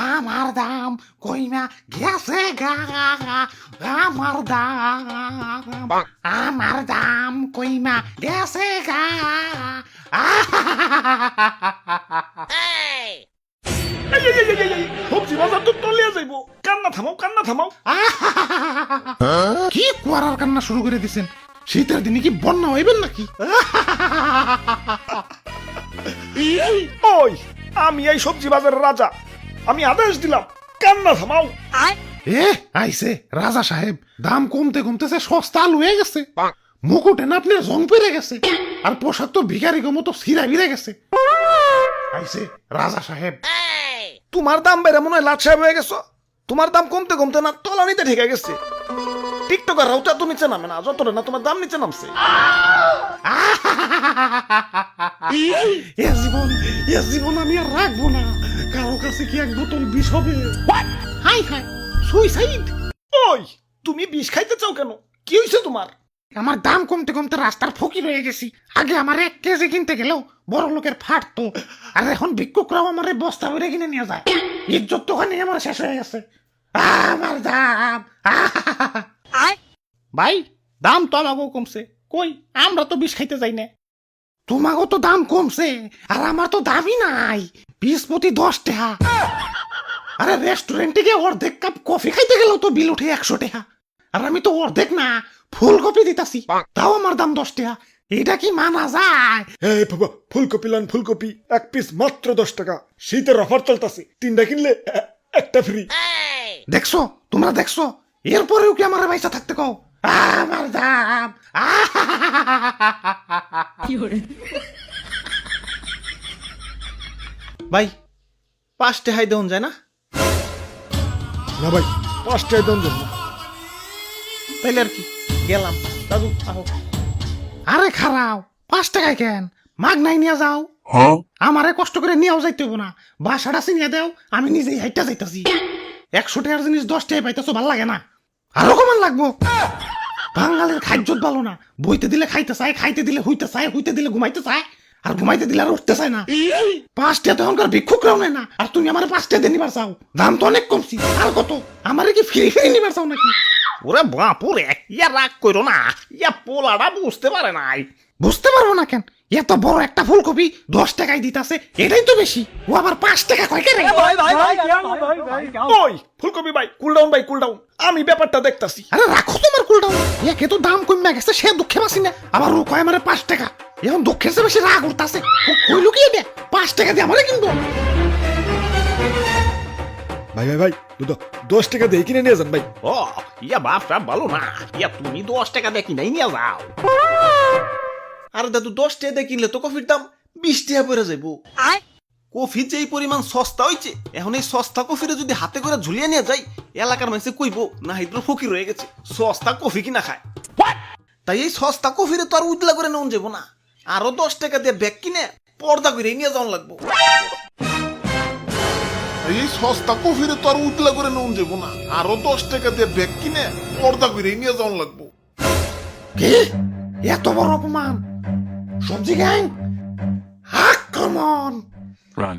আমার দাম কইমা গেছে গা, আমার দাম কইমা গেছে গা। সবজি বাজার তো তলিয়া যাইবো, কান্না থামাও। কি কুয়ারার কান্না শুরু করে দিছেন? শীতের দিনে কি বন্যা হইবেন নাকি? ওই আমি এই সবজি বাজারের রাজা, আমি আদেশ দিলাম কান্না থামাও। এ আইছে রাজা সাহেব, দাম কমতে কমতেছে সস্তা আলু হয়ে গেছে, মুকুটে না আপনার জং পেরে গেছে, আর পোশাক তো ভিখারি মতো সিরা বিরে গেছে। আইছে রাজা সাহেব। তোমার দাম বেড়ে মনে হয় লাট সাহেব হয়ে গেছো। তোমার দাম কমতে কমতে না তলানিতে ঠেকে গেছে। টিকটকার রাউটা তো নিচে নামে না, যতটা না তোমার দাম নিচে নামছে। এ জীবন আমি আর রাখবো না। কারো কাছে কি এক বোতল বিষ হবে? High high, suicide! ওই তুমি বিষ খাইতে চাও কেন? কি হয়েছে তোমার? আমার দাম কমতে কমতে রাস্তার ফকির হয়ে গেছি। আগে আমার 1 কেজি কিনতে গেলেও বড় লোকের ফাটতো, আর এখন ভিক্ষুকরাও আমার বস্তা ভরে কিনে নিয়ে যায়। ইজ্জত তো ওখানে আমার শেষ হয়ে গেছে। আমার দাম ভাই, দাম তো আমাকেও কমছে, কই আমরা তো বিষ খাইতে যাই না। তোমাকেও তো দাম কমছে, আর আমার তো দামই নাই। 20 প্রতি 10 টাকা। আরে রেস্টুরেন্টে গিয়ে অর্ধেক কাপ কফি খাইতে গেলেও তো বিল উঠে 100 টাকা, আর আমি তো অর্ধেক না ফুলকপি দিতাছি, তাও আমার দাম 10 টাকা। এটা কি মানা যায়? এই বাবা, ফুলকপি লান, ফুলকপি 1 পিস মাত্র 10 টাকা। শীতের অফার চলতেছে, 3টা কিনলে একটা ফ্রি। দেখছো, তোমরা দেখছো, এরপরেও কি আমার পয়সা থাকতে কও? আমার দাম ভাই 5 টাকাই দেন যায় না? না ভাই, 5 টাকা দাম দেন না। তাইলে আর কি, গেলাম। দাদু আহো। আরে খারাও, 5 টাকায় কেন? মাগ নাই নিয়ে যাও। আমারে কষ্ট করে নিয়েও যাইতে হবো না, বাসাটা চিনিয়ে দেও, আমি নিজেই হাইটা যাইতাছি। 100 টাকার জিনিস 10 টাকায় পাইতেছো, ভাল লাগে না? আরো কমান লাগবো? বাঙালির খাদ্যত ভালো না, বইতে দিলে খাইতে চায়, খাইতে দিলে হইতে চায়, হইতে দিলে ঘুমাইতে চায়, আর ঘুমাইতে দিলে আর উঠতে চায় না। 5 টাকা তো এখনকার ভিক্ষুকরাও নেয় না, আর তুমি আমার 5 টাকা দিয়ে নিবার চাও? দাম তো অনেক কমছি। আর কত? আমারে কি ফ্রি ফ্রি নিবার চাও নাকি? ওরে বাপুরে, ইয়া রাগ করো না, ইয়া পোলাটা বুঝতে পারে নাই। বুঝতে পারবো না কেন? এত বড় একটা ফুলকপি 10 টাকায় দিতাছে, এটাই তো বেশি। ও আবার 5 টাকা কয় কেন? ওই ফুলকপি ভাই, কুল ডাউন ভাই, কুল ডাউন। আমি ব্যাপারটা দেখতাছি। আরে রাখো তোমার কুলটাও, একে তো দাম কমে গেছে, সে দুঃখে বাসি না, আবার ও কয় আমারে 5 টাকা। এখন দুঃখের চেয়ে বেশি রাগ উঠতাছে। কইলো কি এটা? 5 টাকা দিয়ে আমারে কিনবো? ভাই, দুটো 10 টাকা দিয়ে কিনে নিয়ে যান ভাই। ও ইয়া বাপটা ভালো না, ইয়া তুমি 10 টাকা দিয়ে কিনাই নিয়ে যাও। আরে দাদু 10 টাকা দিয়ে কিনলে তো কফির দাম 20 টাকা পড়ে যাইবো। কফি যেই পরিমাণ সস্তা হইছে, এখন এই সস্তা কফিরে যদি হাতে করে ঝুলিয়ে নিয়ে যাই, এলাকার মানুষে কইবো না হাইদ্র ফকির হয়ে গেছে, সস্তা কফি কিনা খায়। তাই এই সস্তা কফিরে তো আর উজলা করে নেওয়া যাবো না, আরো 10 টাকা দিয়ে ব্যাগ কিনে পর্দা করে নিয়ে যাওয়া লাগবো। এই সস্তা কফিরে তো আর উতলা করে নুন যাবো না, আরো 10 টাকা দিয়ে ব্যাগ কিনে পর্দা করে নিয়ে যাওয়ান লাগবো। কি? এত বড় অপমান! সবজি গ্যাং, আক্রমণ! Run.